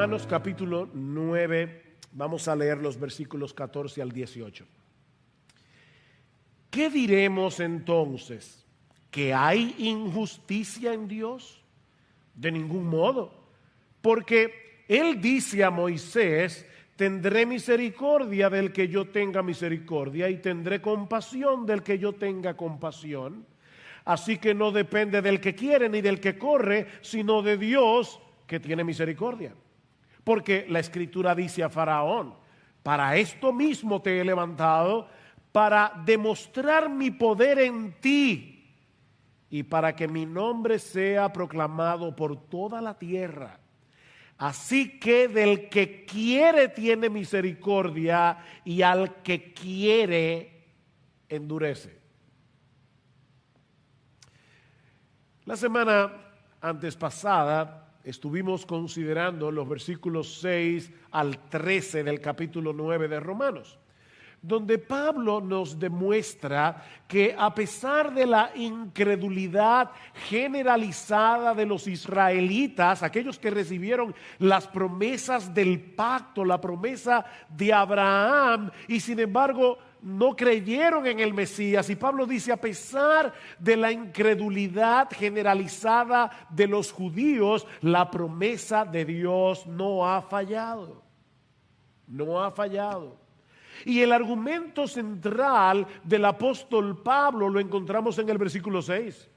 Romanos capítulo 9, vamos a leer los versículos 14 al 18. ¿Qué diremos entonces? ¿Que hay injusticia en Dios? De ningún modo, porque Él dice a Moisés: tendré misericordia del que yo tenga misericordia y tendré compasión del que yo tenga compasión. Así que no depende del que quiere ni del que corre, sino de Dios que tiene misericordia. Porque la Escritura dice a Faraón: para esto mismo te he levantado, para demostrar mi poder en ti y para que mi nombre sea proclamado por toda la tierra. Así que del que quiere tiene misericordia y al que quiere endurece. La semana antes pasada estuvimos considerando los versículos 6 al 13 del capítulo 9 de Romanos, donde Pablo nos demuestra que a pesar de la incredulidad generalizada de los israelitas, aquellos que recibieron las promesas del pacto, la promesa de Abraham, y sin embargo no creyeron en el Mesías, y Pablo dice: a pesar de la incredulidad generalizada de los judíos, la promesa de Dios no ha fallado. No ha fallado. Y el argumento central del apóstol Pablo lo encontramos en el versículo 6.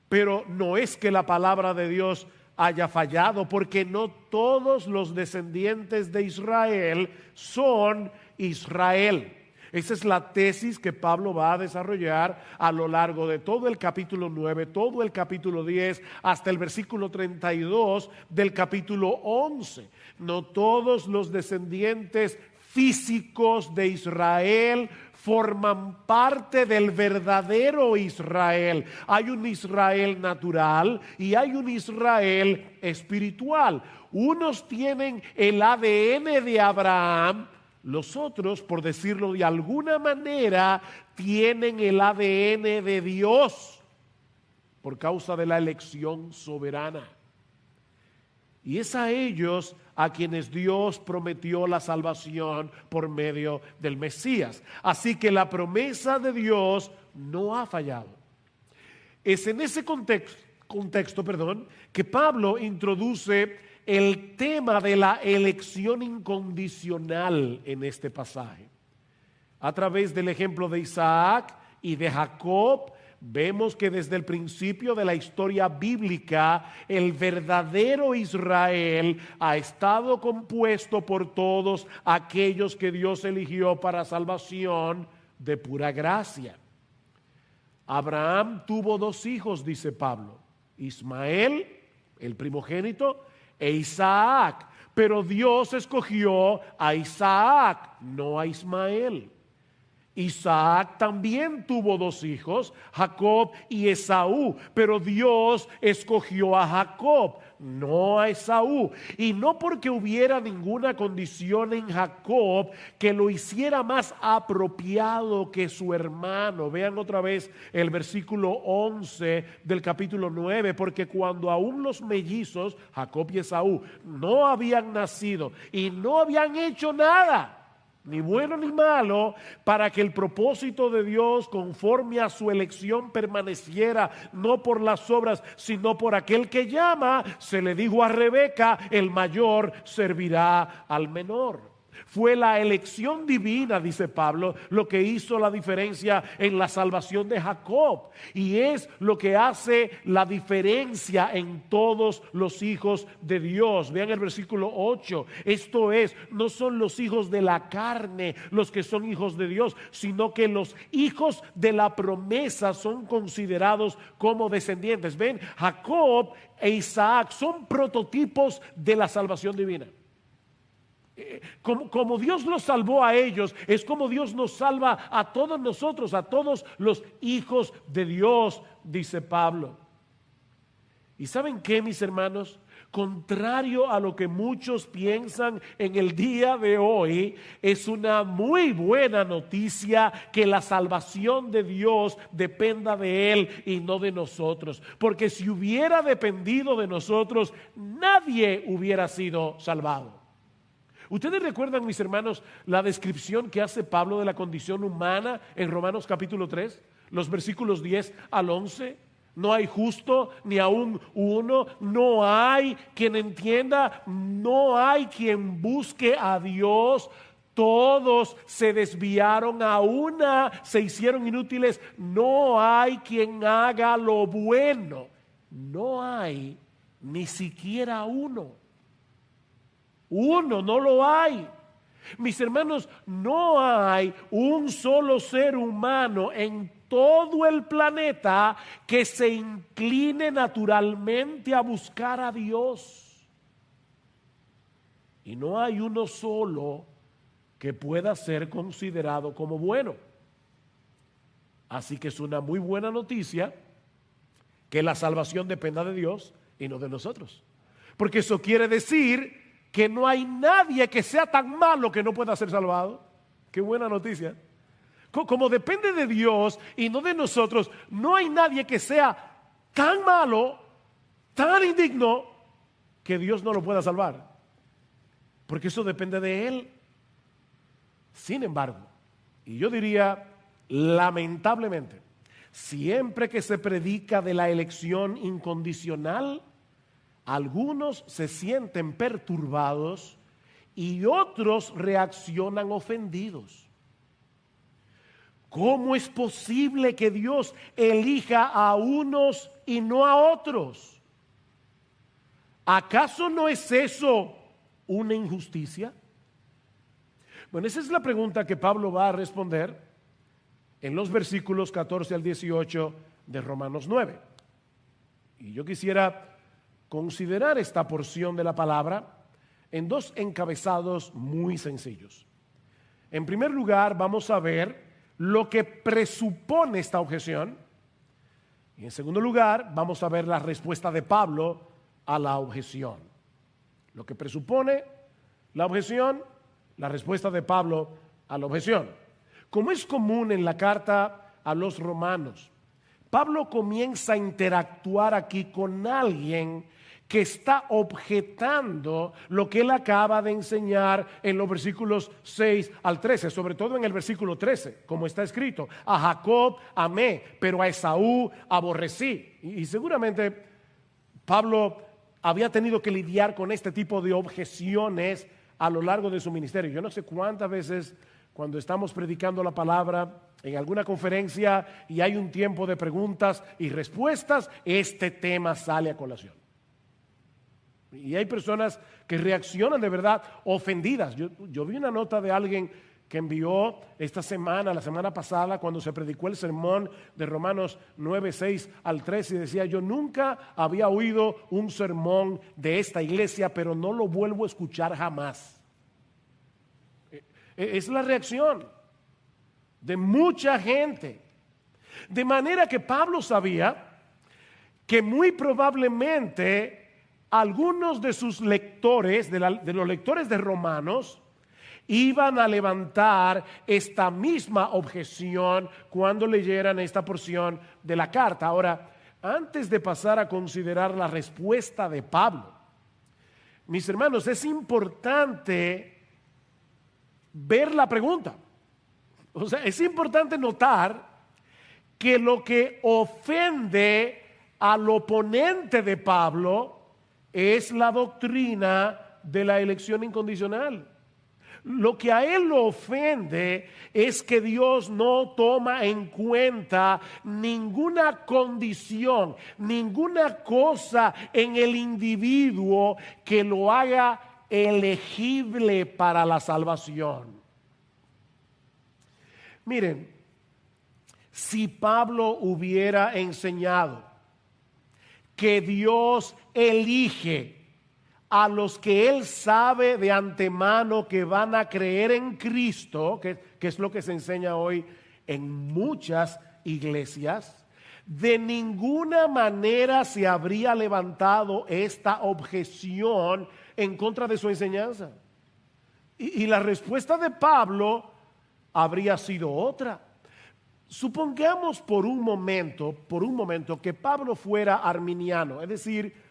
Pero no es que la palabra de Dios haya fallado, porque no todos los descendientes de Israel son Israel. Esa es la tesis que Pablo va a desarrollar a lo largo de todo el capítulo 9, todo el capítulo 10, hasta el versículo 32 del capítulo 11. No todos los descendientes físicos de Israel forman parte del verdadero Israel. Hay un Israel natural y hay un Israel espiritual. Unos tienen el ADN de Abraham, los otros, por decirlo de alguna manera, tienen el ADN de Dios por causa de la elección soberana. Y es a ellos a quienes Dios prometió la salvación por medio del Mesías. Así que la promesa de Dios no ha fallado. Es en ese contexto, que Pablo introduce el tema de la elección incondicional en este pasaje. A través del ejemplo de Isaac y de Jacob, vemos que desde el principio de la historia bíblica, el verdadero Israel ha estado compuesto por todos aquellos que Dios eligió para salvación de pura gracia. Abraham tuvo 2 hijos, dice Pablo: Ismael, el primogénito, e Isaac. Pero Dios escogió a Isaac, no a Ismael. Isaac también tuvo 2 hijos, Jacob y Esaú, pero Dios escogió a Jacob, no a Esaú. Y no porque hubiera ninguna condición en Jacob que lo hiciera más apropiado que su hermano. Vean otra vez el versículo 11 del capítulo 9, porque cuando aún los mellizos, Jacob y Esaú, no habían nacido y no habían hecho nada, ni bueno ni malo, para que el propósito de Dios conforme a su elección permaneciera, no por las obras, sino por aquel que llama, se le dijo a Rebeca: el mayor servirá al menor. Fue la elección divina, dice Pablo, lo que hizo la diferencia en la salvación de Jacob, y es lo que hace la diferencia en todos los hijos de Dios. Vean el versículo 8. Esto es, no son los hijos de la carne los que son hijos de Dios, sino que los hijos de la promesa son considerados como descendientes. Ven, Jacob e Isaac son prototipos de la salvación divina. Como Dios los salvó a ellos, es como Dios nos salva a todos nosotros, a todos los hijos de Dios, dice Pablo. ¿Y saben qué, mis hermanos? Contrario a lo que muchos piensan en el día de hoy, es una muy buena noticia que la salvación de Dios dependa de Él y no de nosotros. Porque si hubiera dependido de nosotros, nadie hubiera sido salvado. ¿Ustedes recuerdan, mis hermanos, la descripción que hace Pablo de la condición humana en Romanos capítulo 3, los versículos 10 al 11? No hay justo ni aún uno, no hay quien entienda, no hay quien busque a Dios. Todos se desviaron, a una se hicieron inútiles. No hay quien haga lo bueno. No hay ni siquiera uno. Uno, no lo hay. Mis hermanos, no hay un solo ser humano en todo el planeta que se incline naturalmente a buscar a Dios. Y no hay uno solo que pueda ser considerado como bueno. Así que es una muy buena noticia que la salvación dependa de Dios y no de nosotros. Porque eso quiere decir que no hay nadie que sea tan malo que no pueda ser salvado. Qué buena noticia. Como depende de Dios y no de nosotros, no hay nadie que sea tan malo, tan indigno, que Dios no lo pueda salvar. Porque eso depende de Él. Sin embargo, y yo diría lamentablemente, siempre que se predica de la elección incondicional, algunos se sienten perturbados y otros reaccionan ofendidos. ¿Cómo es posible que Dios elija a unos y no a otros? ¿Acaso no es eso una injusticia? Bueno, esa es la pregunta que Pablo va a responder en los versículos 14 al 18 de Romanos 9. Y yo quisiera considerar esta porción de la palabra en dos encabezados muy sencillos. En primer lugar, vamos a ver lo que presupone esta objeción. Y en segundo lugar, vamos a ver la respuesta de Pablo a la objeción. Lo que presupone la objeción, la respuesta de Pablo a la objeción. Como es común en la carta a los romanos, Pablo comienza a interactuar aquí con alguien que está objetando lo que él acaba de enseñar en los versículos 6 al 13, sobre todo en el versículo 13, como está escrito: a Jacob amé, pero a Esaú aborrecí. Y seguramente Pablo había tenido que lidiar con este tipo de objeciones a lo largo de su ministerio. Yo no sé cuántas veces cuando estamos predicando la palabra en alguna conferencia y hay un tiempo de preguntas y respuestas, este tema sale a colación. Y hay personas que reaccionan de verdad ofendidas. Yo vi una nota de alguien que envió esta semana, la semana pasada, cuando se predicó el sermón de Romanos 9, 6 al 13, y decía: yo nunca había oído un sermón de esta iglesia, pero no lo vuelvo a escuchar jamás. Es la reacción de mucha gente. De manera que Pablo sabía que muy probablemente algunos de sus lectores, de los lectores de Romanos, iban a levantar esta misma objeción cuando leyeran esta porción de la carta. Ahora, antes de pasar a considerar la respuesta de Pablo, mis hermanos, es importante ver la pregunta. O sea, es importante notar que lo que ofende al oponente de Pablo es la doctrina de la elección incondicional. Lo que a él lo ofende es que Dios no toma en cuenta ninguna condición, ninguna cosa en el individuo que lo haga elegible para la salvación. Miren, si Pablo hubiera enseñado que Dios elige a los que Él sabe de antemano que van a creer en Cristo, que es lo que se enseña hoy en muchas iglesias, de ninguna manera se habría levantado esta objeción en contra de su enseñanza. Y la respuesta de Pablo habría sido otra. Supongamos por un momento que Pablo fuera arminiano, es decir,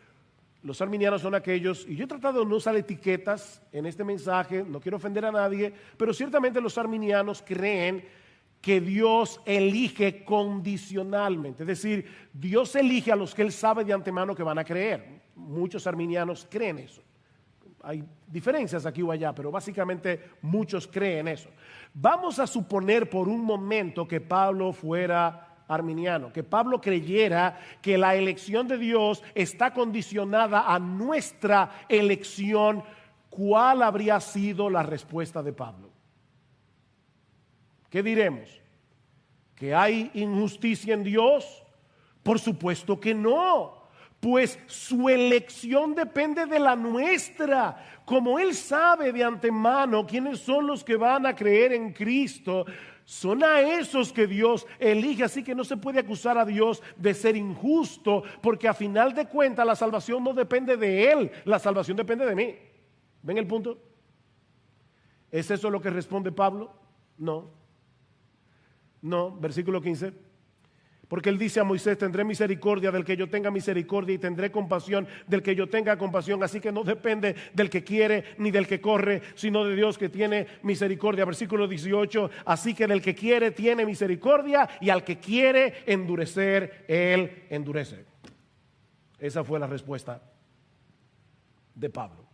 los arminianos son aquellos, y yo he tratado de no usar etiquetas en este mensaje, no quiero ofender a nadie, pero ciertamente los arminianos creen que Dios elige condicionalmente, es decir, Dios elige a los que Él sabe de antemano que van a creer. Muchos arminianos creen eso. Hay diferencias aquí o allá, pero básicamente muchos creen eso. Vamos a suponer por un momento que Pablo fuera arminiano, que Pablo creyera que la elección de Dios está condicionada a nuestra elección. ¿Cuál habría sido la respuesta de Pablo? ¿Qué diremos? ¿Que hay injusticia en Dios? Por supuesto que no. Pues su elección depende de la nuestra. Como Él sabe de antemano quiénes son los que van a creer en Cristo, son a esos que Dios elige. Así que no se puede acusar a Dios de ser injusto, porque a final de cuentas la salvación no depende de Él, la salvación depende de mí. ¿Ven el punto? ¿Es eso lo que responde Pablo? No, versículo 15. Porque Él dice a Moisés: tendré misericordia del que yo tenga misericordia, y tendré compasión del que yo tenga compasión. Así que no depende del que quiere ni del que corre, sino de Dios que tiene misericordia. Versículo 18: así que del que quiere tiene misericordia, y al que quiere endurecer, Él endurece. Esa fue la respuesta de Pablo.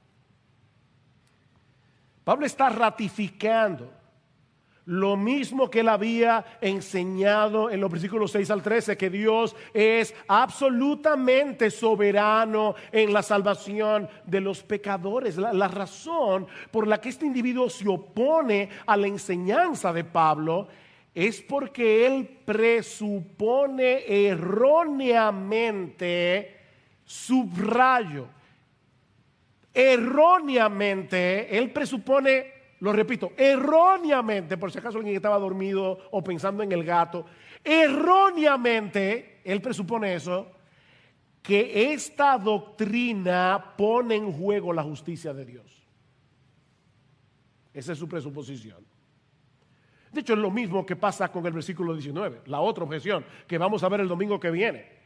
Pablo está ratificando lo mismo que Él había enseñado en los versículos 6 al 13, que Dios es absolutamente soberano en la salvación de los pecadores. La razón por la que este individuo se opone a la enseñanza de Pablo es porque él presupone erróneamente, subrayo, erróneamente, él presupone, lo repito, erróneamente, por si acaso alguien estaba dormido o pensando en el gato, erróneamente, él presupone eso, que esta doctrina pone en juego la justicia de Dios. Esa es su presuposición. De hecho, es lo mismo que pasa con el versículo 19, la otra objeción que vamos a ver el domingo que viene.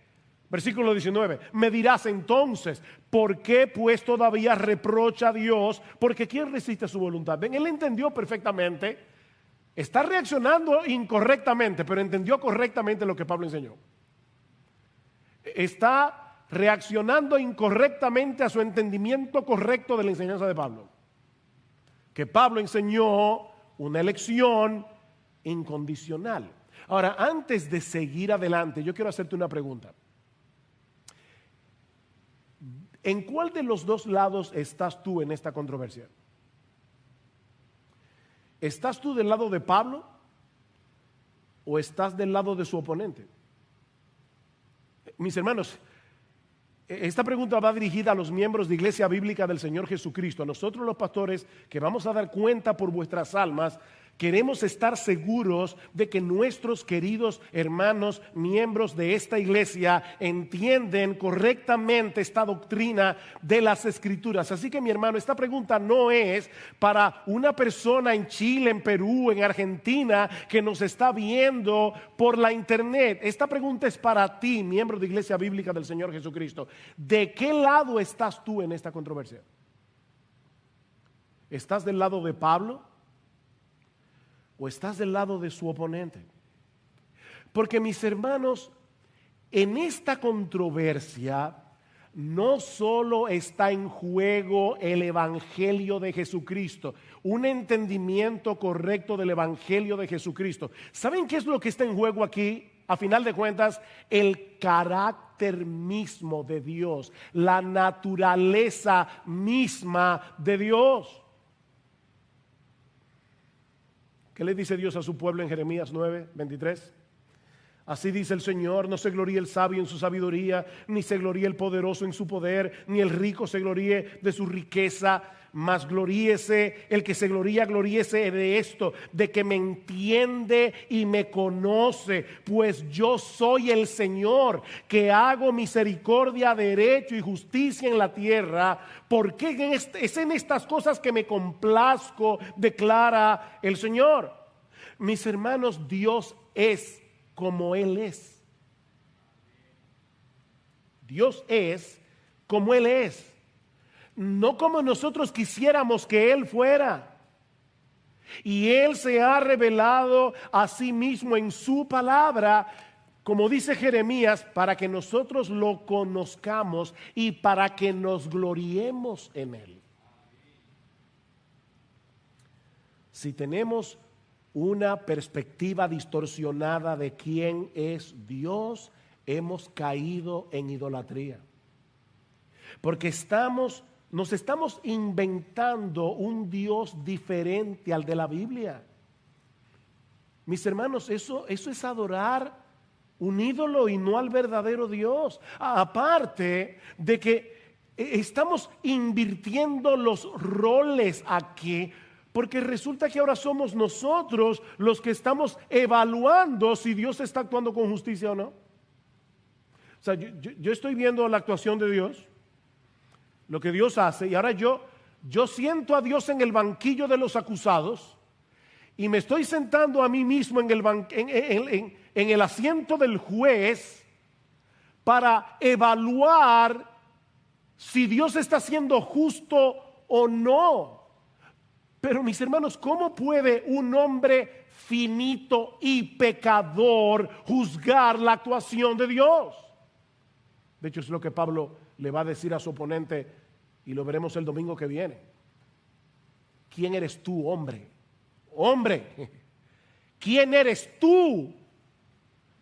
Versículo 19: me dirás entonces, ¿por qué pues todavía reprocha a Dios? Porque ¿quién resiste su voluntad? Ven, él entendió perfectamente, está reaccionando incorrectamente, pero entendió correctamente lo que Pablo enseñó. Está reaccionando incorrectamente a su entendimiento correcto de la enseñanza de Pablo. Que Pablo enseñó una elección incondicional. Ahora, antes de seguir adelante, yo quiero hacerte una pregunta. ¿En cuál de los dos lados estás tú en esta controversia? ¿Estás tú del lado de Pablo o estás del lado de su oponente? Mis hermanos, esta pregunta va dirigida a los miembros de Iglesia Bíblica del Señor Jesucristo. A nosotros los pastores, que vamos a dar cuenta por vuestras almas, queremos estar seguros de que nuestros queridos hermanos, miembros de esta iglesia, entienden correctamente esta doctrina de las Escrituras. Así que, mi hermano, esta pregunta no es para una persona en Chile, en Perú, en Argentina, que nos está viendo por la internet. Esta pregunta es para ti, miembro de Iglesia Bíblica del Señor Jesucristo. ¿De qué lado estás tú en esta controversia? ¿Estás del lado de Pablo o estás del lado de su oponente? Porque, mis hermanos, en esta controversia no solo está en juego el Evangelio de Jesucristo, un entendimiento correcto del Evangelio de Jesucristo. ¿Saben qué es lo que está en juego aquí? A final de cuentas, el carácter mismo de Dios, la naturaleza misma de Dios. ¿Qué le dice Dios a su pueblo en Jeremías 9:23? Así dice el Señor: no se gloríe el sabio en su sabiduría, ni se gloríe el poderoso en su poder, ni el rico se gloríe de su riqueza, mas gloríese el que se gloría, gloríese de esto, de que me entiende y me conoce, pues yo soy el Señor, que hago misericordia, derecho y justicia en la tierra, porque es en estas cosas que me complazco, declara el Señor. Mis hermanos, Dios es como Él es. Dios es como Él es, no como nosotros quisiéramos que Él fuera. Y Él se ha revelado a sí mismo en su palabra, como dice Jeremías, para que nosotros lo conozcamos y para que nos gloriemos en Él. Si tenemos una perspectiva distorsionada de quién es Dios, hemos caído en idolatría. Porque nos estamos inventando un Dios diferente al de la Biblia. Mis hermanos, eso es adorar un ídolo y no al verdadero Dios. Aparte de que estamos invirtiendo los roles aquí, porque resulta que ahora somos nosotros los que estamos evaluando si Dios está actuando con justicia o no. O sea, yo estoy viendo la actuación de Dios, lo que Dios hace, y ahora yo siento a Dios en el banquillo de los acusados y me estoy sentando a mí mismo en el asiento del juez para evaluar si Dios está siendo justo o no. Pero mis hermanos, ¿cómo puede un hombre finito y pecador juzgar la actuación de Dios? De hecho, es lo que Pablo le va a decir a su oponente, y lo veremos el domingo que viene. ¿Quién eres tú, hombre? Hombre, ¿quién eres tú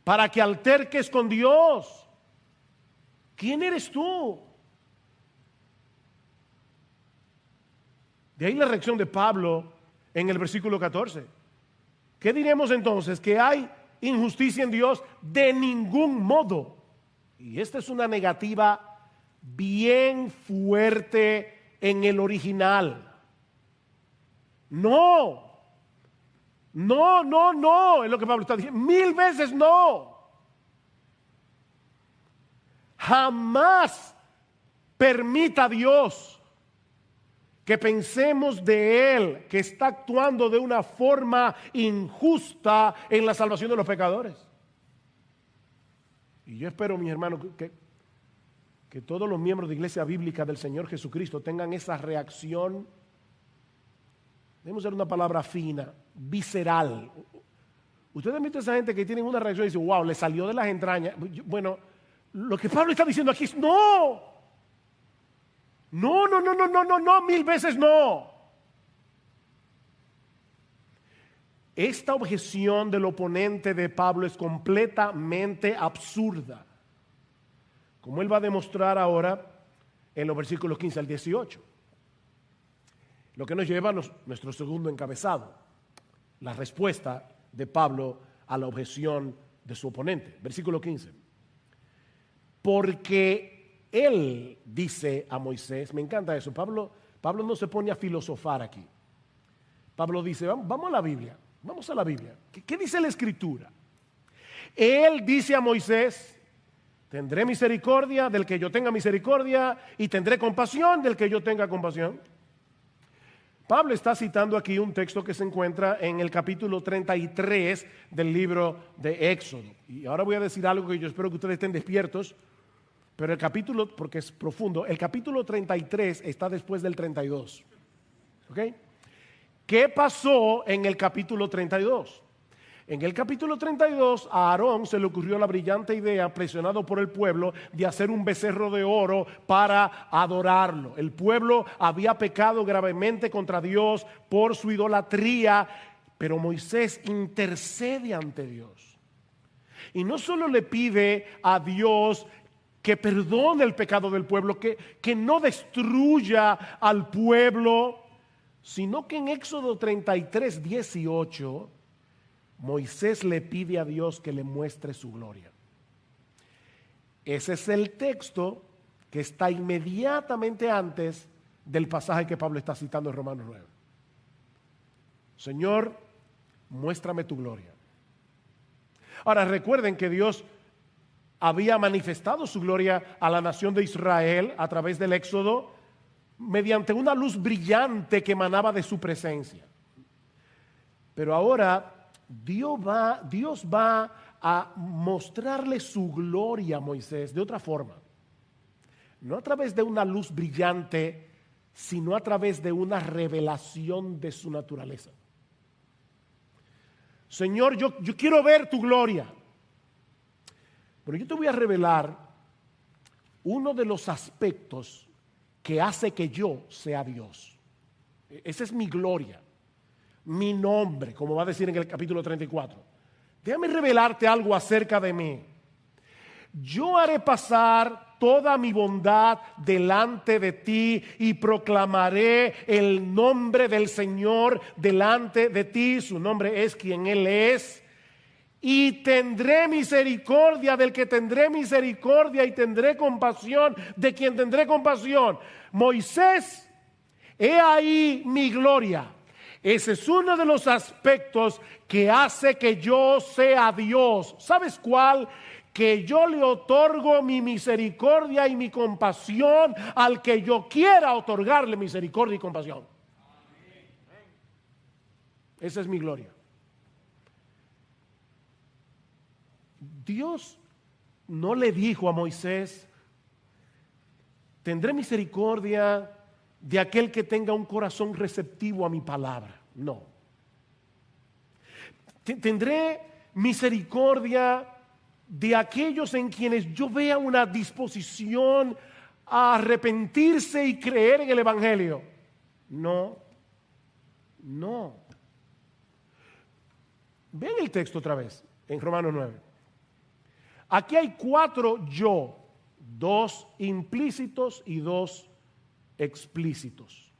para que alterques con Dios? ¿Quién eres tú? De ahí la reacción de Pablo en el versículo 14. ¿Qué diremos entonces? ¿Que hay injusticia en Dios? De ningún modo. Y esta es una negativa bien fuerte en el original. No, es lo que Pablo está diciendo. 1000 veces no. Jamás permita Dios que pensemos de Él que está actuando de una forma injusta en la salvación de los pecadores. Y yo espero, mis hermanos, que todos los miembros de Iglesia Bíblica del Señor Jesucristo tengan esa reacción, debemos usar una palabra fina, visceral. Ustedes han visto a esa gente que tienen una reacción y dicen, wow, le salió de las entrañas. Bueno, lo que Pablo está diciendo aquí es no, 1000 veces no. Esta objeción del oponente de Pablo es completamente absurda, como él va a demostrar ahora en los versículos 15 al 18. Lo que nos lleva a nuestro segundo encabezado, la respuesta de Pablo a la objeción de su oponente. Versículo 15. Porque él dice a Moisés, me encanta eso, Pablo no se pone a filosofar aquí. Pablo dice, vamos a la Biblia. Vamos a la Biblia. ¿Qué dice la Escritura? Él dice a Moisés, tendré misericordia del que yo tenga misericordia y tendré compasión del que yo tenga compasión. Pablo está citando aquí un texto que se encuentra en el capítulo 33 del libro de Éxodo. Y ahora voy a decir algo que yo espero que ustedes estén despiertos, pero el capítulo, porque es profundo, el capítulo 33 está después del 32. ¿Ok? ¿Qué pasó en el capítulo 32? En el capítulo 32 a Aarón se le ocurrió la brillante idea, presionado por el pueblo, de hacer un becerro de oro para adorarlo. El pueblo había pecado gravemente contra Dios por su idolatría, pero Moisés intercede ante Dios. Y no solo le pide a Dios que perdone el pecado del pueblo, que no destruya al pueblo, sino que en Éxodo 33, 18, Moisés le pide a Dios que le muestre su gloria. Ese es el texto que está inmediatamente antes del pasaje que Pablo está citando en Romanos 9. Señor, muéstrame tu gloria. Ahora recuerden que Dios había manifestado su gloria a la nación de Israel a través del Éxodo mediante una luz brillante que emanaba de su presencia. Pero ahora Dios va a mostrarle su gloria a Moisés de otra forma. No a través de una luz brillante, sino a través de una revelación de su naturaleza. Señor, yo quiero ver tu gloria. Pero yo te voy a revelar uno de los aspectos que hace que yo sea Dios. Esa es mi gloria, mi nombre, como va a decir en el capítulo 34. Déjame revelarte algo acerca de mí. Yo haré pasar toda mi bondad delante de ti y proclamaré el nombre del Señor delante de ti. Su nombre es quien Él es. Y tendré misericordia del que tendré misericordia y tendré compasión de quien tendré compasión. Moisés, he ahí mi gloria. Ese es uno de los aspectos que hace que yo sea Dios. ¿Sabes cuál? Que yo le otorgo mi misericordia y mi compasión al que yo quiera otorgarle misericordia y compasión. Esa es mi gloria. Dios no le dijo a Moisés: tendré misericordia de aquel que tenga un corazón receptivo a mi palabra. No. Tendré misericordia de aquellos en quienes yo vea una disposición a arrepentirse y creer en el Evangelio. No. Vean el texto otra vez, en Romanos 9. Aquí hay 4 yo, 2 implícitos y 2 explícitos.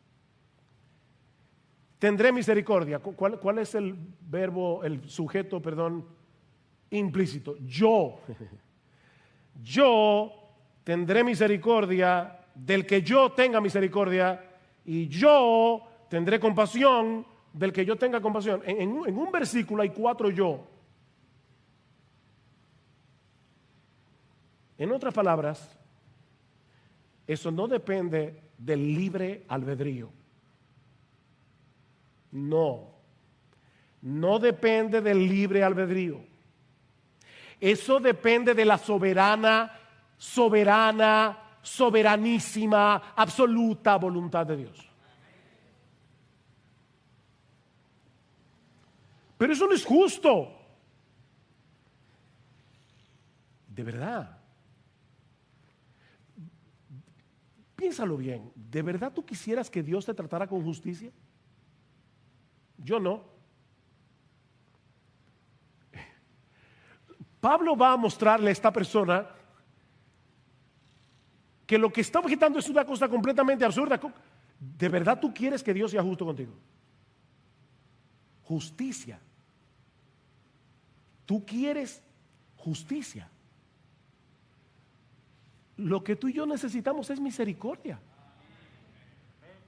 Tendré misericordia. ¿Cuál es el verbo, el sujeto, implícito? Yo. Yo tendré misericordia del que yo tenga misericordia y yo tendré compasión del que yo tenga compasión. En un versículo hay 4 yo. En otras palabras, eso no depende del libre albedrío. No depende del libre albedrío. Eso depende de la soberanísima, absoluta voluntad de Dios. Pero eso no es justo. De verdad. Piénsalo bien. ¿De verdad tú quisieras que Dios te tratara con justicia? Yo no. Pablo va a mostrarle a esta persona que lo que está objetando es una cosa completamente absurda. ¿De verdad tú quieres que Dios sea justo contigo? Justicia. Tú quieres justicia. Lo que tú y yo necesitamos es misericordia,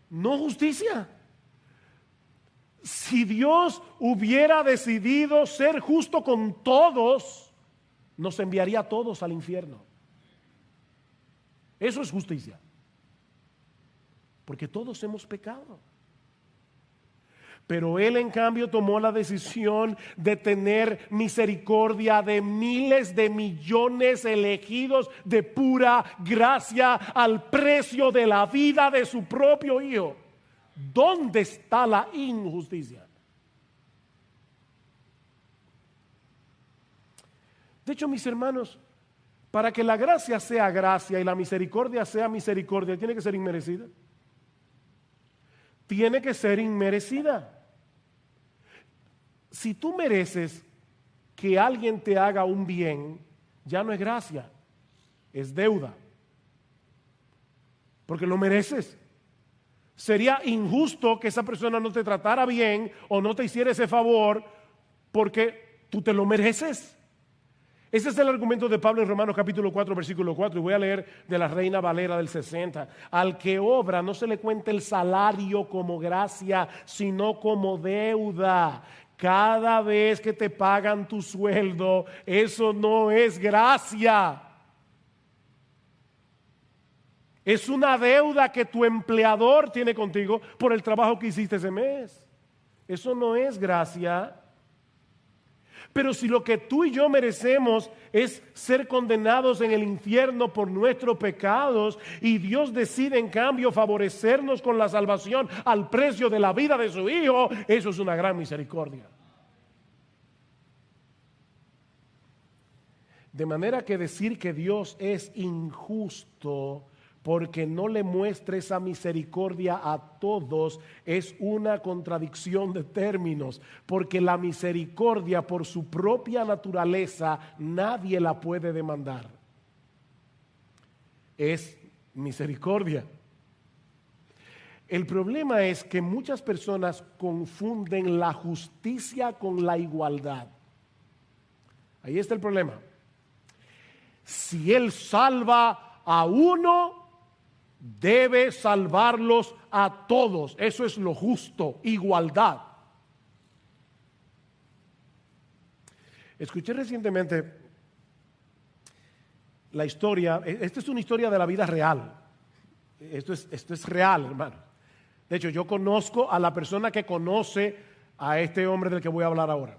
no justicia. Si Dios hubiera decidido ser justo con todos, nos enviaría a todos al infierno. Eso es justicia, porque todos hemos pecado. Pero Él en cambio tomó la decisión de tener misericordia de miles de millones elegidos de pura gracia al precio de la vida de su propio Hijo. ¿Dónde está la injusticia? De hecho, mis hermanos, para que la gracia sea gracia y la misericordia sea misericordia, tiene que ser inmerecida. Tiene que ser inmerecida. Si tú mereces que alguien te haga un bien, ya no es gracia, es deuda. Porque lo mereces. Sería injusto que esa persona no te tratara bien o no te hiciera ese favor porque tú te lo mereces. Ese es el argumento de Pablo en Romanos capítulo 4, versículo 4. Y voy a leer de la Reina Valera del 60. Al que obra no se le cuenta el salario como gracia, sino como deuda. Cada vez que te pagan tu sueldo, eso no es gracia. Es una deuda que tu empleador tiene contigo por el trabajo que hiciste ese mes. Eso no es gracia. Pero si lo que tú y yo merecemos es ser condenados en el infierno por nuestros pecados y Dios decide en cambio favorecernos con la salvación al precio de la vida de su Hijo, eso es una gran misericordia. De manera que decir que Dios es injusto porque no le muestre esa misericordia a todos es una contradicción de términos, porque la misericordia por su propia naturaleza nadie la puede demandar. Es misericordia. El problema es que muchas personas confunden la justicia con la igualdad. Ahí está el problema. Si Él salva a uno, debe salvarlos a todos. Eso es lo justo, igualdad. Escuché recientemente la historia, esta es una historia de la vida real. Esto es real, hermano. De hecho, yo conozco a la persona que conoce a este hombre del que voy a hablar ahora.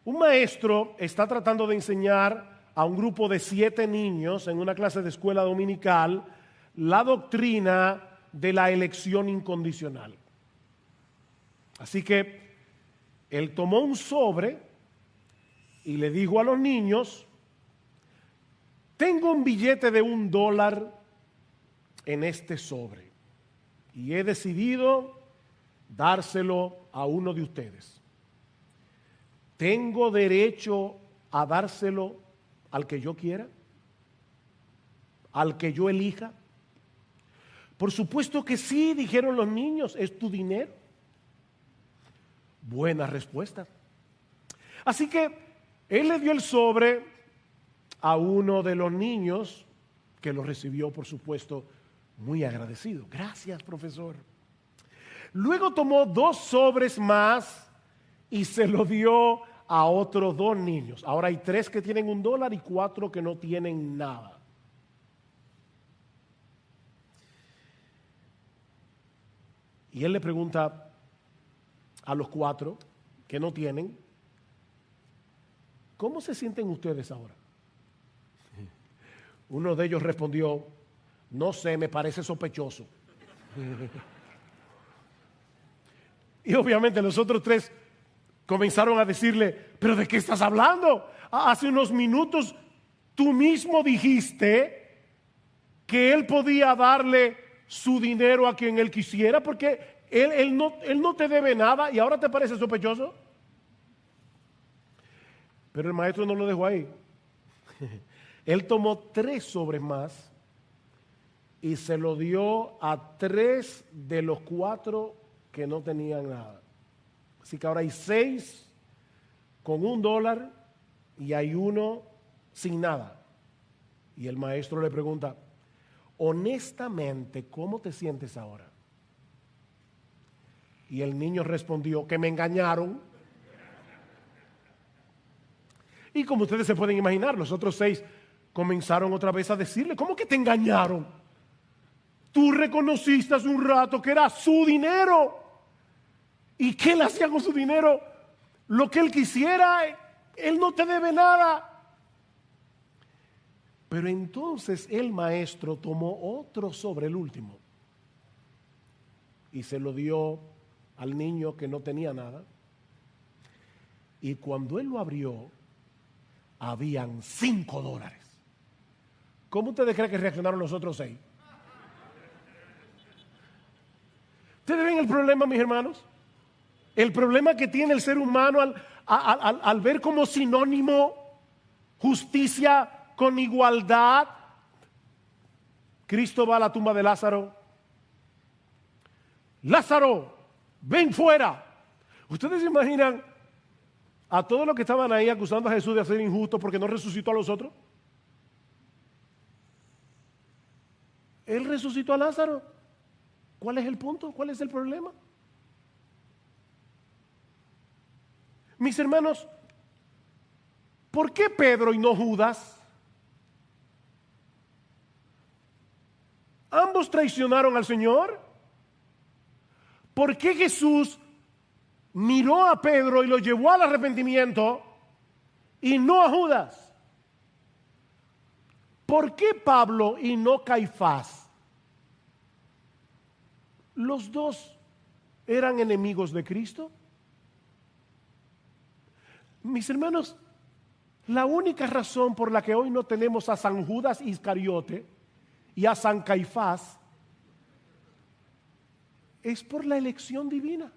Un maestro está tratando de enseñar a un grupo de 7 niños en una clase de escuela dominical la doctrina de la elección incondicional. Así que él tomó un sobre y le dijo a los niños: tengo un billete de $1 en este sobre y he decidido dárselo a uno de ustedes. ¿Tengo derecho a dárselo al que yo quiera? ¿Al que yo elija? Por supuesto que sí, dijeron los niños, es tu dinero. Buena respuesta. Así que él le dio el sobre a uno de los niños, que lo recibió, por supuesto, muy agradecido. Gracias, profesor. Luego tomó 2 sobres más y se lo dio a otros 2 niños. Ahora hay 3 que tienen $1 y 4 que no tienen nada. Y él le pregunta a los 4 que no tienen: ¿cómo se sienten ustedes ahora? Uno de ellos respondió: no sé, me parece sospechoso. Y obviamente los otros 3 comenzaron a decirle: ¿pero de qué estás hablando? Hace unos minutos tú mismo dijiste que él podía darle su dinero a quien él quisiera porque él no te debe nada y ahora te parece sospechoso. Pero el maestro no lo dejó ahí. Él tomó 3 sobres más y se lo dio a 3 de los 4 que no tenían nada. Así que ahora hay 6 con $1 y hay 1 sin nada. Y el maestro le pregunta: honestamente, ¿cómo te sientes ahora? Y el niño respondió: que me engañaron. Y como ustedes se pueden imaginar, los otros 6 comenzaron otra vez a decirle: ¿cómo que te engañaron? Tú reconociste hace un rato que era su dinero. ¿Y qué le hacía con su dinero? Lo que él quisiera, él no te debe nada. Pero entonces el maestro tomó otro sobre, el último, y se lo dio al niño que no tenía nada. Y cuando él lo abrió, habían $5. ¿Cómo ustedes creen que reaccionaron los otros 6? ¿Ustedes ven el problema, mis hermanos? El problema que tiene el ser humano al ver como sinónimo justicia con igualdad. Cristo va a la tumba de Lázaro. Lázaro, ven fuera. Ustedes se imaginan a todos los que estaban ahí acusando a Jesús de ser injusto porque no resucitó a los otros? Él resucitó a Lázaro. ¿Cuál es el punto? ¿Cuál es el problema? Mis hermanos, ¿por qué Pedro y no Judas? Ambos traicionaron al Señor. ¿Por qué Jesús miró a Pedro y lo llevó al arrepentimiento y no a Judas? ¿Por qué Pablo y no Caifás? Los dos eran enemigos de Cristo. Mis hermanos, la única razón por la que hoy no tenemos a San Judas Iscariote y a San Caifás es por la elección divina.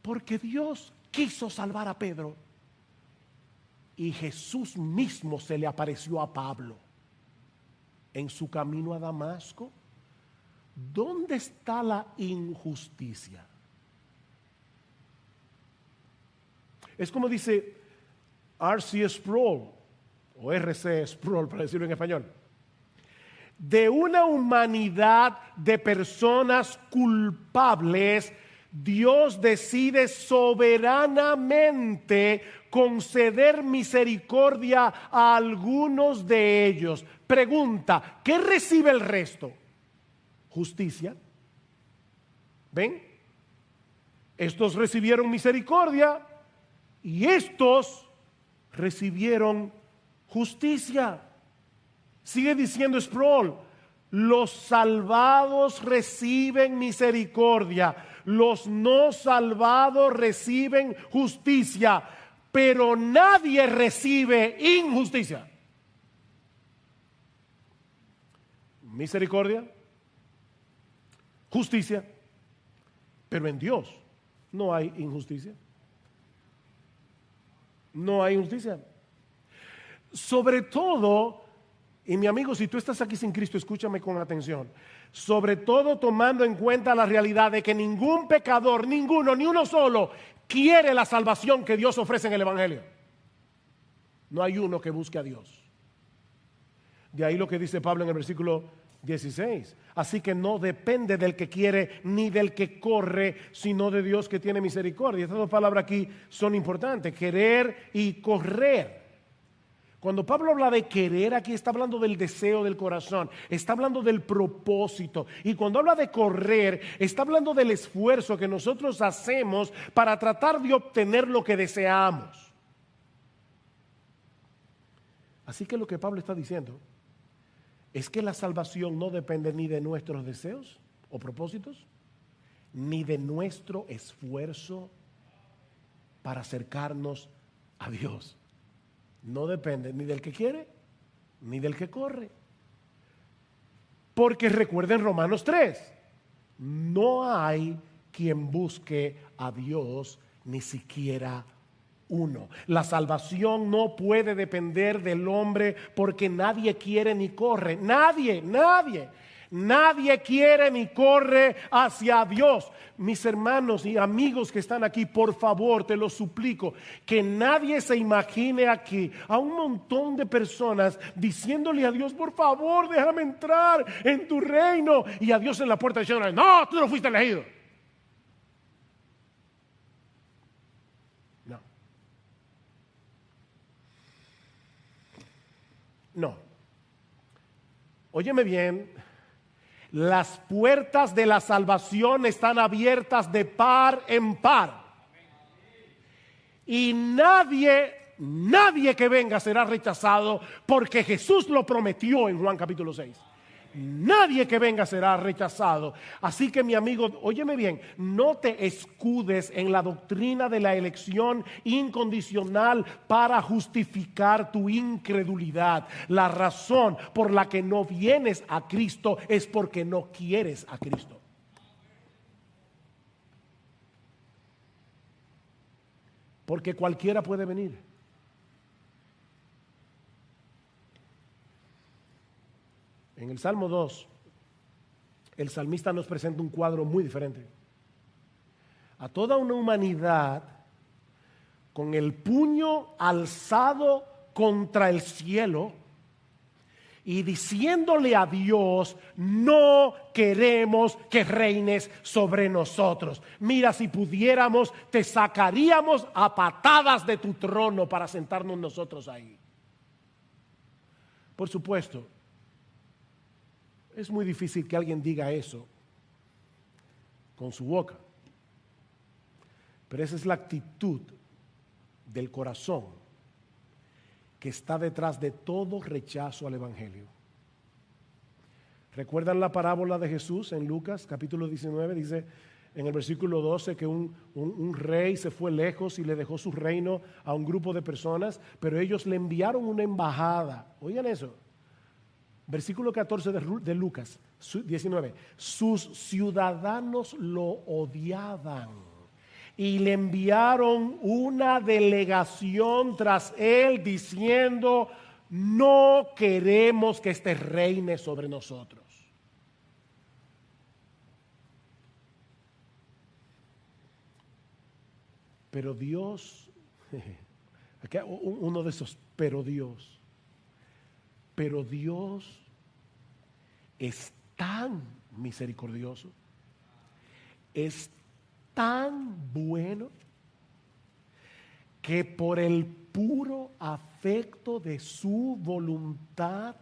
Porque Dios quiso salvar a Pedro y Jesús mismo se le apareció a Pablo en su camino a Damasco. ¿Dónde está la injusticia? Es como dice R.C. Sproul, o R.C. Sproul para decirlo en español. De una humanidad de personas culpables, Dios decide soberanamente conceder misericordia a algunos de ellos. Pregunta, ¿qué recibe el resto? Justicia. ¿Ven? Estos recibieron misericordia y estos recibieron justicia. Sigue diciendo Sproul, los salvados reciben misericordia, los no salvados reciben justicia, pero nadie recibe injusticia. Misericordia, justicia, pero en Dios no hay injusticia. No hay injusticia. Sobre todo, y mi amigo, si tú estás aquí sin Cristo, escúchame con atención. Sobre todo tomando en cuenta la realidad de que ningún pecador, ninguno, ni uno solo, quiere la salvación que Dios ofrece en el Evangelio. No hay uno que busque a Dios. De ahí lo que dice Pablo en el versículo 16. Así que no depende del que quiere ni del que corre, sino de Dios que tiene misericordia. Estas dos palabras aquí son importantes, querer y correr. Cuando Pablo habla de querer, aquí está hablando del deseo del corazón, está hablando del propósito. Y cuando habla de correr, está hablando del esfuerzo que nosotros hacemos para tratar de obtener lo que deseamos. Así que lo que Pablo está diciendo es que la salvación no depende ni de nuestros deseos o propósitos, ni de nuestro esfuerzo para acercarnos a Dios. No depende ni del que quiere, ni del que corre. Porque recuerden Romanos 3, no hay quien busque a Dios, ni siquiera uno. La salvación no puede depender del hombre porque nadie quiere ni corre. Nadie quiere ni corre hacia Dios. Mis hermanos y amigos que están aquí, por favor, te lo suplico, que nadie se imagine aquí a un montón de personas diciéndole a Dios, por favor, déjame entrar en tu reino, y a Dios en la puerta diciéndole, no, tú no fuiste elegido. No. Óyeme bien, las puertas de la salvación están abiertas de par en par. Y nadie que venga será rechazado porque Jesús lo prometió en Juan capítulo 6. Nadie que venga será rechazado. Así que mi amigo, óyeme bien, no te escudes en la doctrina de la elección incondicional para justificar tu incredulidad. La razón por la que no vienes a Cristo es porque no quieres a Cristo. Porque cualquiera puede venir. En el Salmo 2, el salmista nos presenta un cuadro muy diferente. A toda una humanidad con el puño alzado contra el cielo y diciéndole a Dios: no queremos que reines sobre nosotros. Mira, si pudiéramos, te sacaríamos a patadas de tu trono para sentarnos nosotros ahí. Por supuesto, es muy difícil que alguien diga eso con su boca, pero esa es la actitud del corazón que está detrás de todo rechazo al Evangelio. ¿Recuerdan la parábola de Jesús en Lucas capítulo 19? Dice en el versículo 12 que un rey se fue lejos y le dejó su reino a un grupo de personas, pero ellos le enviaron una embajada. Oigan eso. Versículo 14 de Lucas 19. Sus ciudadanos lo odiaban y le enviaron una delegación tras él diciendo: no queremos que este reine sobre nosotros. Pero Dios, aquí uno de esos pero Dios es tan misericordioso, es tan bueno, que por el puro afecto de su voluntad,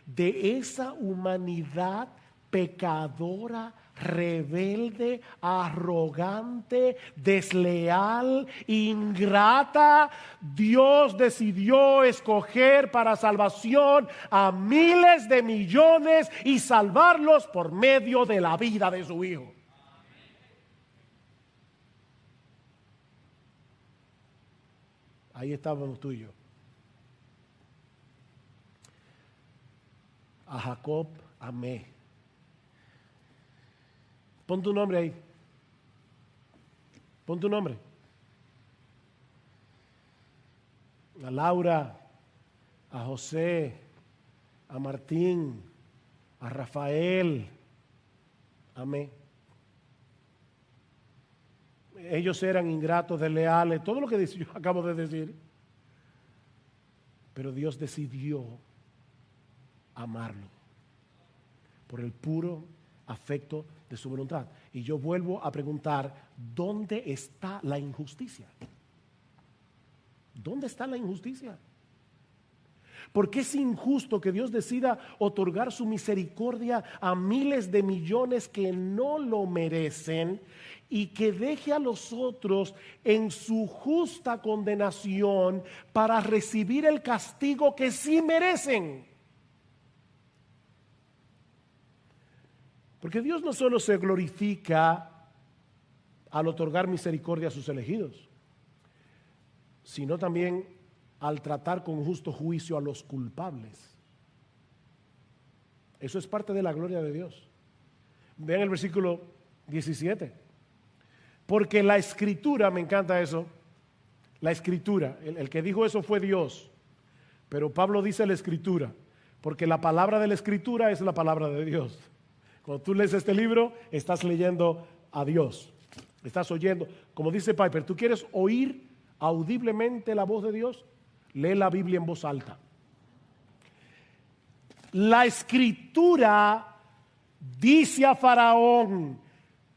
de esa humanidad pecadora, rebelde, arrogante, desleal, ingrata, Dios decidió escoger para salvación a miles de millones y salvarlos por medio de la vida de su Hijo. Ahí estábamos tú y yo. A Jacob amé. Pon tu nombre ahí. Pon tu nombre. A Laura, a José, a Martín, a Rafael. Amé. Ellos eran ingratos, desleales, todo lo que yo acabo de decir. Pero Dios decidió amarlo por el puro afecto de su voluntad. Y yo vuelvo a preguntar: ¿dónde está la injusticia? ¿Dónde está la injusticia? ¿Por qué es injusto que Dios decida otorgar su misericordia a miles de millones que no lo merecen y que deje a los otros en su justa condenación para recibir el castigo que sí merecen? Porque Dios no solo se glorifica al otorgar misericordia a sus elegidos, sino también al tratar con justo juicio a los culpables. Eso es parte de la gloria de Dios. Vean el versículo 17. Porque la Escritura, me encanta eso, la Escritura, el que dijo eso fue Dios, pero Pablo dice la Escritura, porque la palabra de la Escritura es la palabra de Dios. Cuando tú lees este libro, estás leyendo a Dios, estás oyendo, como dice Piper, ¿tú quieres oír audiblemente la voz de Dios? Lee la Biblia en voz alta. La Escritura dice a Faraón: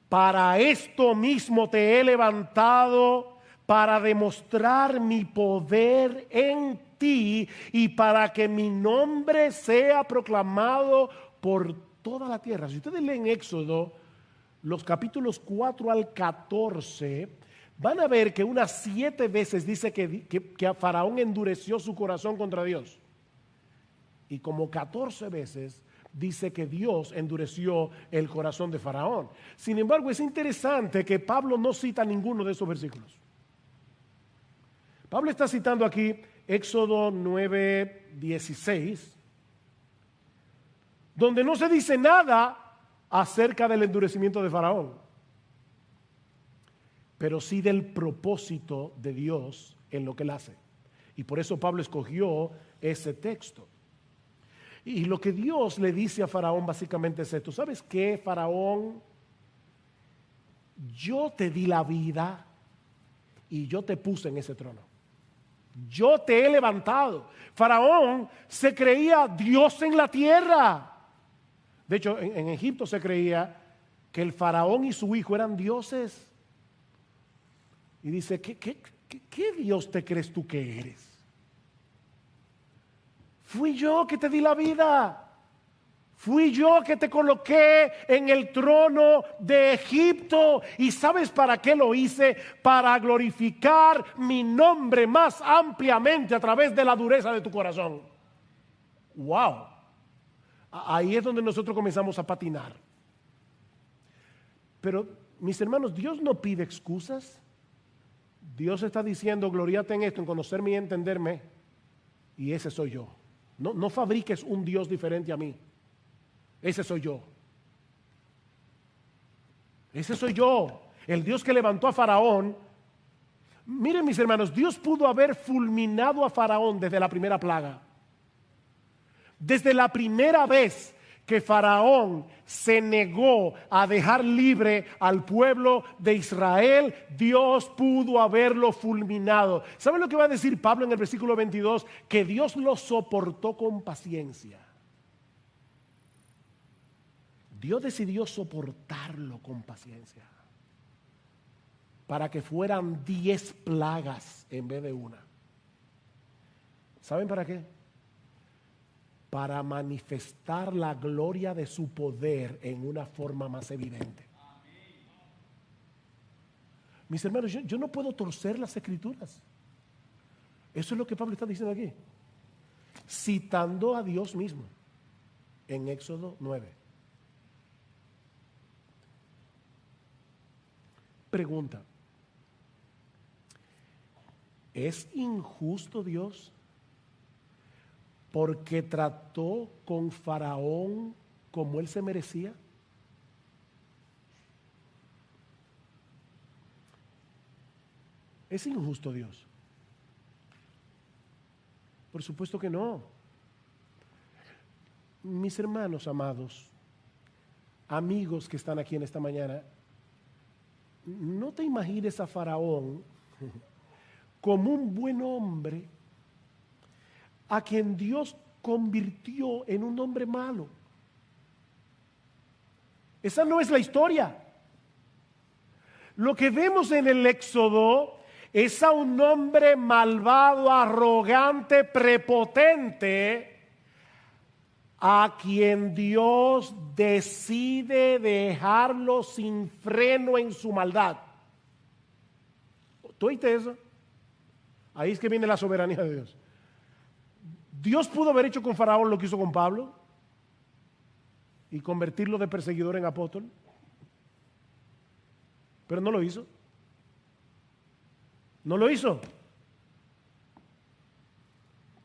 para esto mismo te he levantado, para demostrar mi poder en ti y para que mi nombre sea proclamado por toda la tierra. Si ustedes leen Éxodo, los capítulos 4 al 14, van a ver que unas 7 veces dice que a Faraón endureció su corazón contra Dios. Y como 14 veces dice que Dios endureció el corazón de Faraón. Sin embargo, es interesante que Pablo no cita ninguno de esos versículos. Pablo está citando aquí Éxodo 9:16, donde no se dice nada acerca del endurecimiento de Faraón, pero sí del propósito de Dios en lo que él hace. Y por eso Pablo escogió ese texto. Y lo que Dios le dice a Faraón básicamente es esto: ¿sabes qué, Faraón? Yo te di la vida y yo te puse en ese trono. Yo te he levantado. Faraón se creía Dios en la tierra. De hecho, en Egipto se creía que el faraón y su hijo eran dioses. Y dice, ¿qué Dios te crees tú que eres? Fui yo que te di la vida. Fui yo que te coloqué en el trono de Egipto. ¿Y sabes para qué lo hice? Para glorificar mi nombre más ampliamente a través de la dureza de tu corazón. ¡Wow! Ahí es donde nosotros comenzamos a patinar. Pero, mis hermanos, Dios no pide excusas. Dios está diciendo, gloriate en esto, en conocerme y entenderme. Y ese soy yo. No fabriques un Dios diferente a mí. Ese soy yo. Ese soy yo. El Dios que levantó a Faraón. Miren, mis hermanos, Dios pudo haber fulminado a Faraón desde la primera plaga. Desde la primera vez que Faraón se negó a dejar libre al pueblo de Israel, Dios pudo haberlo fulminado. ¿Saben lo que va a decir Pablo en el versículo 22? Que Dios lo soportó con paciencia. Dios decidió soportarlo con paciencia para que fueran 10 plagas en vez de una. ¿Saben para qué? Para manifestar la gloria de su poder en una forma más evidente. Mis hermanos, yo no puedo torcer las escrituras. Eso es lo que Pablo está diciendo aquí, citando a Dios mismo en Éxodo 9. Pregunta: ¿es injusto Dios porque trató con Faraón como él se merecía? ¿Es injusto Dios? Por supuesto que no. Mis hermanos amados, amigos que están aquí en esta mañana, no te imagines a Faraón como un buen hombre a quien Dios convirtió en un hombre malo. Esa no es la historia. Lo que vemos en el Éxodo es a un hombre malvado, arrogante, prepotente, a quien Dios decide dejarlo sin freno en su maldad. ¿Tú oíste eso? Ahí es que viene la soberanía de Dios. Dios pudo haber hecho con Faraón lo que hizo con Pablo y convertirlo de perseguidor en apóstol, pero no lo hizo. No lo hizo.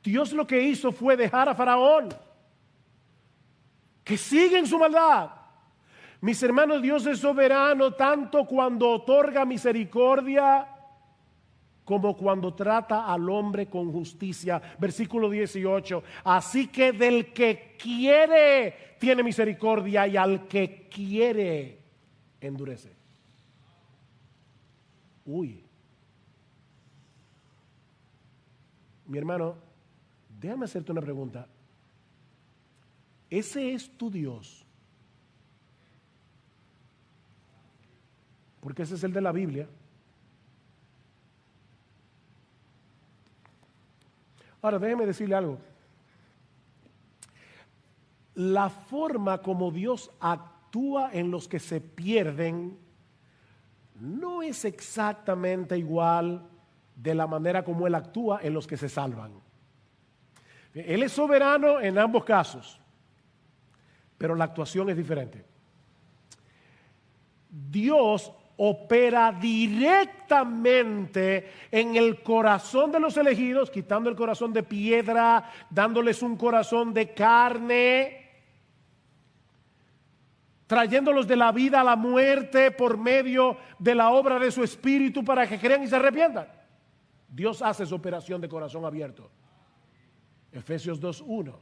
Dios lo que hizo fue dejar a Faraón que sigue en su maldad. Mis hermanos, Dios es soberano tanto cuando otorga misericordia como cuando trata al hombre con justicia. Versículo 18. Así que del que quiere tiene misericordia y al que quiere endurece. Uy. Mi hermano, déjame hacerte una pregunta. ¿Ese es tu Dios? Porque ese es el de la Biblia. Ahora, déjeme decirle algo. La forma como Dios actúa en los que se pierden no es exactamente igual de la manera como Él actúa en los que se salvan. Él es soberano en ambos casos, pero la actuación es diferente. Dios opera directamente en el corazón de los elegidos, quitando el corazón de piedra, dándoles un corazón de carne, trayéndolos de la vida a la muerte por medio de la obra de su Espíritu para que crean y se arrepientan. Dios hace su operación de corazón abierto. Efesios 2:1.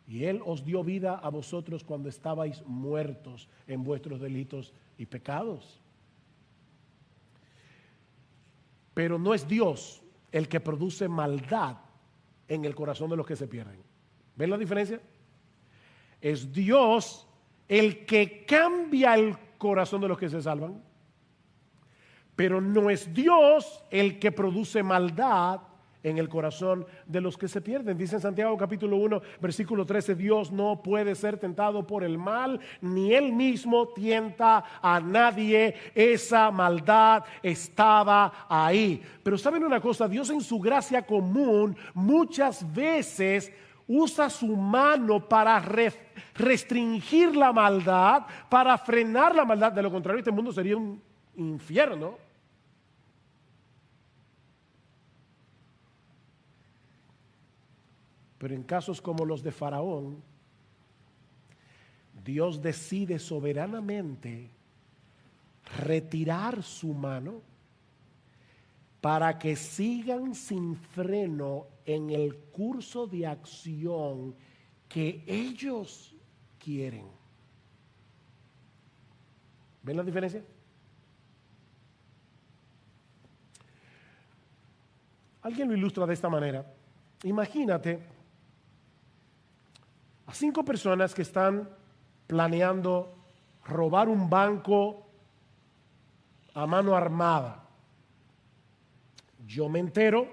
Y Él os dio vida a vosotros cuando estabais muertos en vuestros delitos y pecados. pero no es Dios el que produce maldad en el corazón de los que se pierden. ¿Ven la diferencia? Es Dios el que cambia el corazón de los que se salvan, pero no es Dios el que produce maldad en el corazón de los que se pierden. Dice en Santiago capítulo 1, versículo 13, Dios no puede ser tentado por el mal, ni él mismo tienta a nadie. Esa maldad estaba ahí. Pero ¿saben una cosa? Dios en su gracia común muchas veces usa su mano para restringir la maldad, para frenar la maldad. De lo contrario, este mundo sería un infierno. Pero en casos como los de Faraón, Dios decide soberanamente retirar su mano para que sigan sin freno en el curso de acción que ellos quieren. ¿Ven la diferencia? Alguien lo ilustra de esta manera. Imagínate a 5 personas que están planeando robar un banco a mano armada. Yo me entero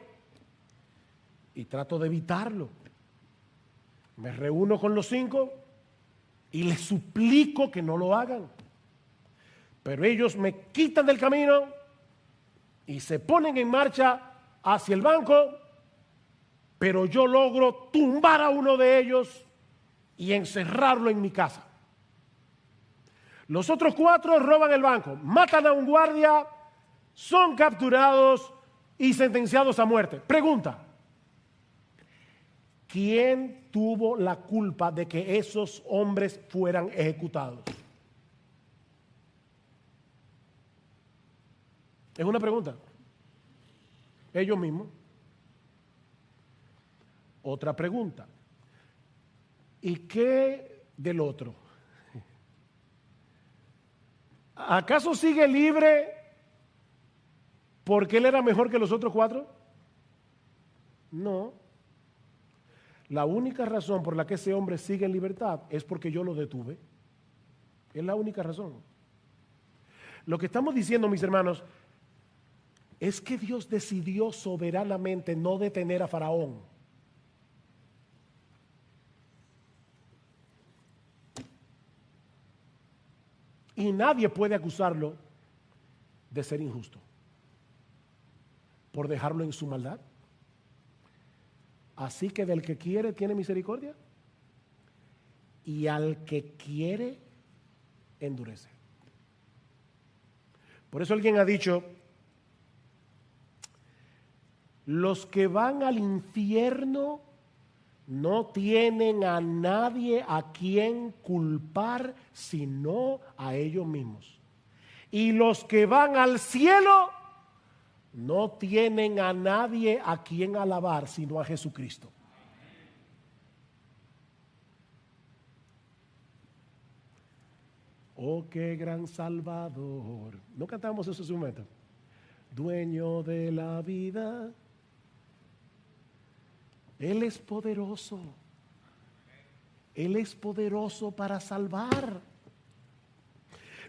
y trato de evitarlo. Me reúno con los 5 y les suplico que no lo hagan. Pero ellos me quitan del camino y se ponen en marcha hacia el banco, pero yo logro tumbar a uno de ellos y encerrarlo en mi casa. Los otros 4 roban el banco, matan a un guardia, son capturados y sentenciados a muerte. Pregunta: ¿quién tuvo la culpa de que esos hombres fueran ejecutados? Es una pregunta. Ellos mismos. Otra pregunta: ¿y qué del otro? ¿Acaso sigue libre porque él era mejor que los otros 4? No. La única razón por la que ese hombre sigue en libertad es porque yo lo detuve. Es la única razón. Lo que estamos diciendo, mis hermanos, es que Dios decidió soberanamente no detener a Faraón. Y nadie puede acusarlo de ser injusto por dejarlo en su maldad. Así que del que quiere tiene misericordia y al que quiere endurece. Por eso alguien ha dicho: los que van al infierno no tienen a nadie a quien culpar sino a ellos mismos. Y los que van al cielo no tienen a nadie a quien alabar sino a Jesucristo. Oh, qué gran Salvador. ¿No cantamos eso en su momento? Dueño de la vida. Él es poderoso. Él es poderoso para salvar.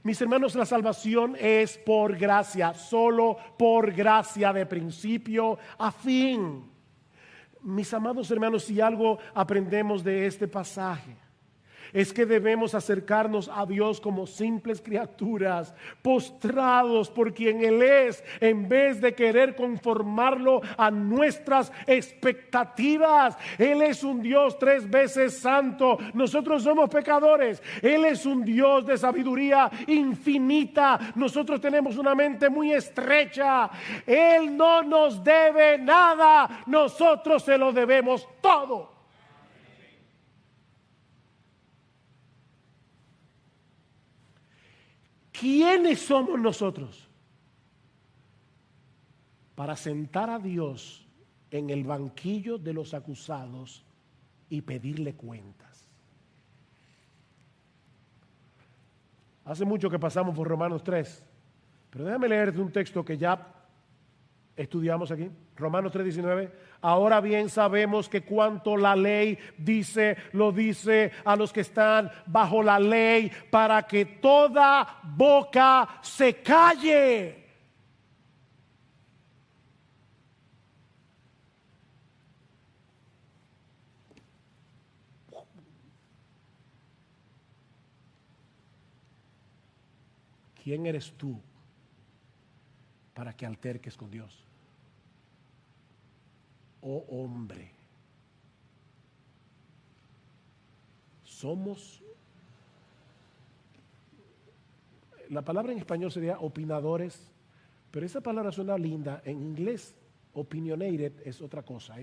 Mis hermanos, la salvación es por gracia, solo por gracia de principio a fin. Mis amados hermanos, si algo aprendemos de este pasaje, es que debemos acercarnos a Dios como simples criaturas, postrados por quien Él es, en vez de querer conformarlo a nuestras expectativas. Él es un Dios 3 veces santo, nosotros somos pecadores. Él es un Dios de sabiduría infinita, nosotros tenemos una mente muy estrecha. Él no nos debe nada, nosotros se lo debemos todo. ¿Quiénes somos nosotros para sentar a Dios en el banquillo de los acusados y pedirle cuentas? Hace mucho que pasamos por Romanos 3, pero déjame leerte un texto que ya estudiamos aquí, Romanos 3:19. Ahora bien sabemos que cuanto la ley dice, lo dice a los que están bajo la ley, para que toda boca se calle. ¿Quién eres tú para que alterques con Dios? Oh hombre, somos, la palabra en español sería opinadores, pero esa palabra suena linda. En inglés, opinionated es otra cosa.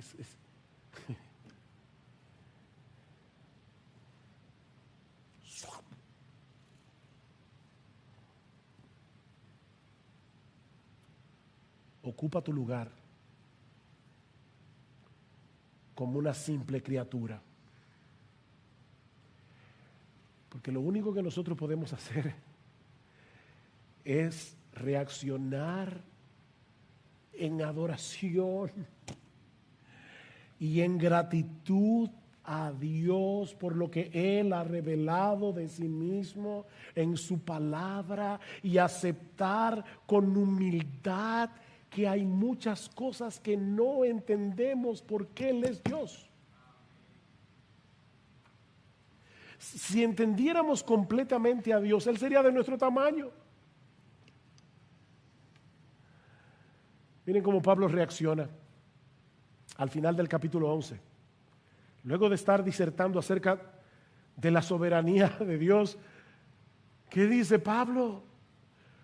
Ocupa tu lugar como una simple criatura. Porque lo único que nosotros podemos hacer es reaccionar en adoración y en gratitud a Dios por lo que Él ha revelado de sí mismo en su palabra, y aceptar con humildad que hay muchas cosas que no entendemos porque Él es Dios. Si entendiéramos completamente a Dios, Él sería de nuestro tamaño. Miren cómo Pablo reacciona al final del capítulo 11. Luego de estar disertando acerca de la soberanía de Dios, ¿qué dice Pablo?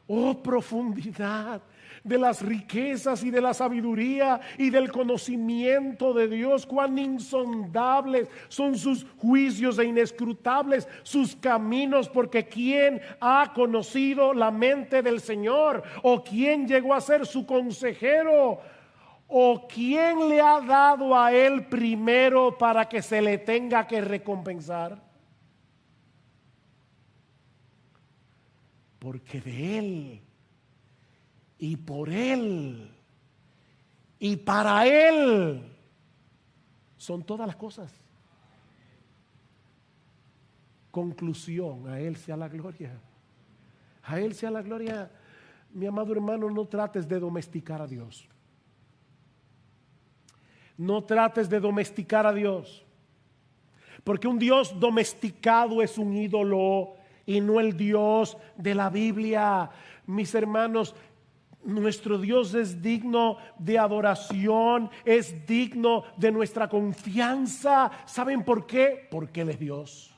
Oh, profundidad de las riquezas y de la sabiduría y del conocimiento de Dios, cuán insondables son sus juicios e inescrutables sus caminos, porque ¿quién ha conocido la mente del Señor? ¿O quién llegó a ser su consejero? ¿O quién le ha dado a Él primero para que se le tenga que recompensar? Porque de Él y por Él y para Él son todas las cosas. Conclusión: a Él sea la gloria. A Él sea la gloria. Mi amado hermano, no trates de domesticar a Dios. No trates de domesticar a Dios, porque un Dios domesticado es un ídolo y no el Dios de la Biblia. Mis hermanos, nuestro Dios es digno de adoración, es digno de nuestra confianza. ¿Saben por qué? Porque Él es Dios.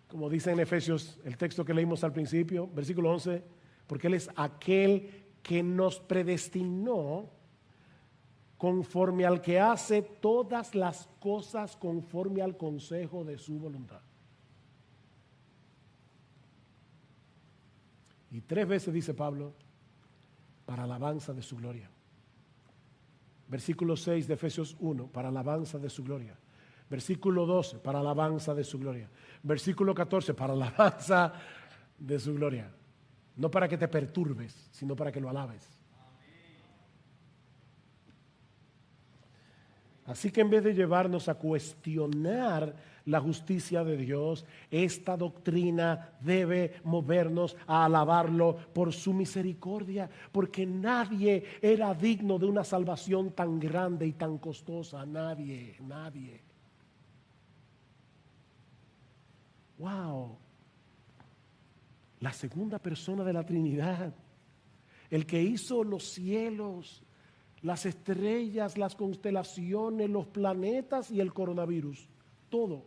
Como dice en Efesios, el texto que leímos al principio, versículo 11, porque Él es aquel que nos predestinó conforme al que hace todas las cosas conforme al consejo de su voluntad. Y 3 veces dice Pablo, para alabanza de su gloria. Versículo 6 de Efesios 1, para alabanza de su gloria. Versículo 12, para alabanza de su gloria. Versículo 14, para alabanza de su gloria. No para que te perturbes, sino para que lo alabes. Así que en vez de llevarnos a cuestionar la justicia de Dios, esta doctrina debe movernos a alabarlo por su misericordia, porque nadie era digno de una salvación tan grande y tan costosa. Nadie. Wow. La segunda persona de la Trinidad, el que hizo los cielos, las estrellas, las constelaciones, los planetas y el coronavirus, todo.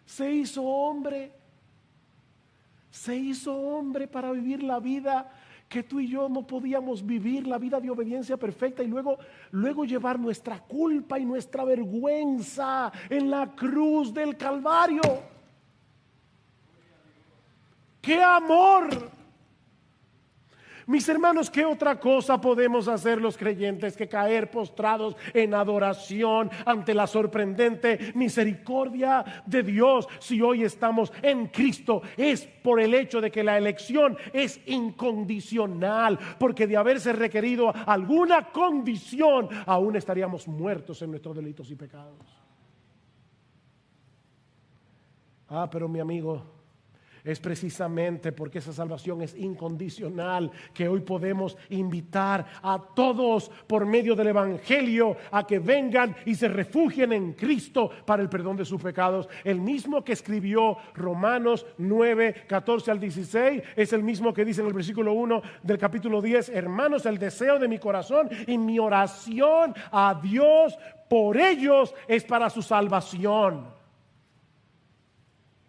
Se hizo hombre para vivir la vida que tú y yo no podíamos vivir, la vida de obediencia perfecta, y luego llevar nuestra culpa y nuestra vergüenza en la cruz del Calvario. ¡Qué amor! Mis hermanos, ¿qué otra cosa podemos hacer los creyentes que caer postrados en adoración ante la sorprendente misericordia de Dios? Si hoy estamos en Cristo, es por el hecho de que la elección es incondicional, porque de haberse requerido alguna condición, aún estaríamos muertos en nuestros delitos y pecados. Pero mi amigo, es precisamente porque esa salvación es incondicional que hoy podemos invitar a todos por medio del Evangelio a que vengan y se refugien en Cristo para el perdón de sus pecados. El mismo que escribió Romanos 9, 14 al 16 es el mismo que dice en el versículo 1 del capítulo 10: hermanos, el deseo de mi corazón y mi oración a Dios por ellos es para su salvación.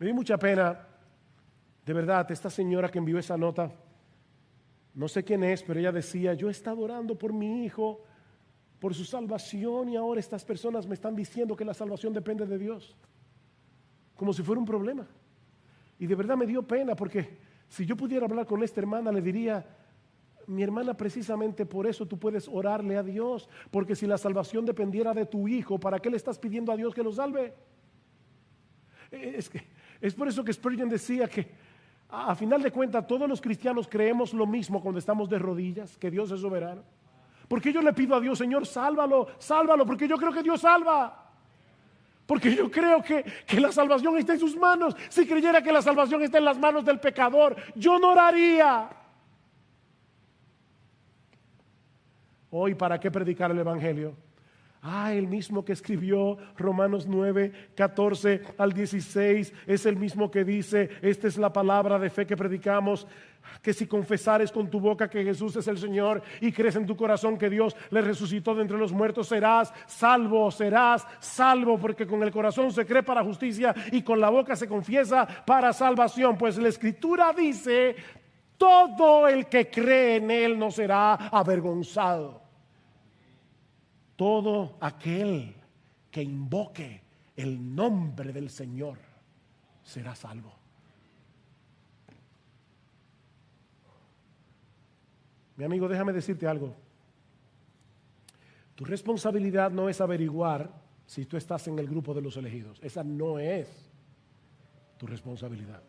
Me dio mucha pena. De verdad, esta señora que envió esa nota, no sé quién es, pero ella decía: yo he estado orando por mi hijo, por su salvación, y ahora estas personas me están diciendo que la salvación depende de Dios, como si fuera un problema. Y de verdad me dio pena, porque si yo pudiera hablar con esta hermana, le diría: mi hermana, precisamente por eso tú puedes orarle a Dios, porque si la salvación dependiera de tu hijo, ¿para qué le estás pidiendo a Dios que lo salve? Es por eso que Spurgeon decía que a final de cuentas todos los cristianos creemos lo mismo cuando estamos de rodillas, que Dios es soberano. Porque yo le pido a Dios: Señor, sálvalo, sálvalo, porque yo creo que Dios salva. Porque yo creo que la salvación está en sus manos. Si creyera que la salvación está en las manos del pecador, yo no oraría. Hoy, ¿para qué predicar el Evangelio? El mismo que escribió Romanos 9, 14 al 16 es el mismo que dice: esta es la palabra de fe que predicamos, que si confesares con tu boca que Jesús es el Señor y crees en tu corazón que Dios le resucitó de entre los muertos, serás salvo, porque con el corazón se cree para justicia y con la boca se confiesa para salvación. Pues la Escritura dice: todo el que cree en Él no será avergonzado. Todo aquel que invoque el nombre del Señor será salvo. Mi amigo, déjame decirte algo. Tu responsabilidad no es averiguar si tú estás en el grupo de los elegidos. Esa no es tu responsabilidad.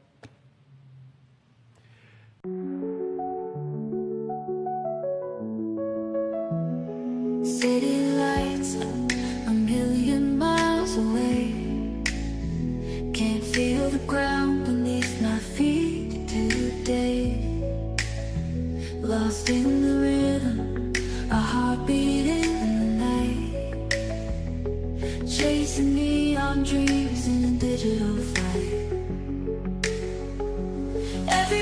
City lights a million miles away. Can't feel the ground beneath my feet today. Lost in the rhythm, a heartbeat in the night. Chasing neon dreams in a digital fight. Every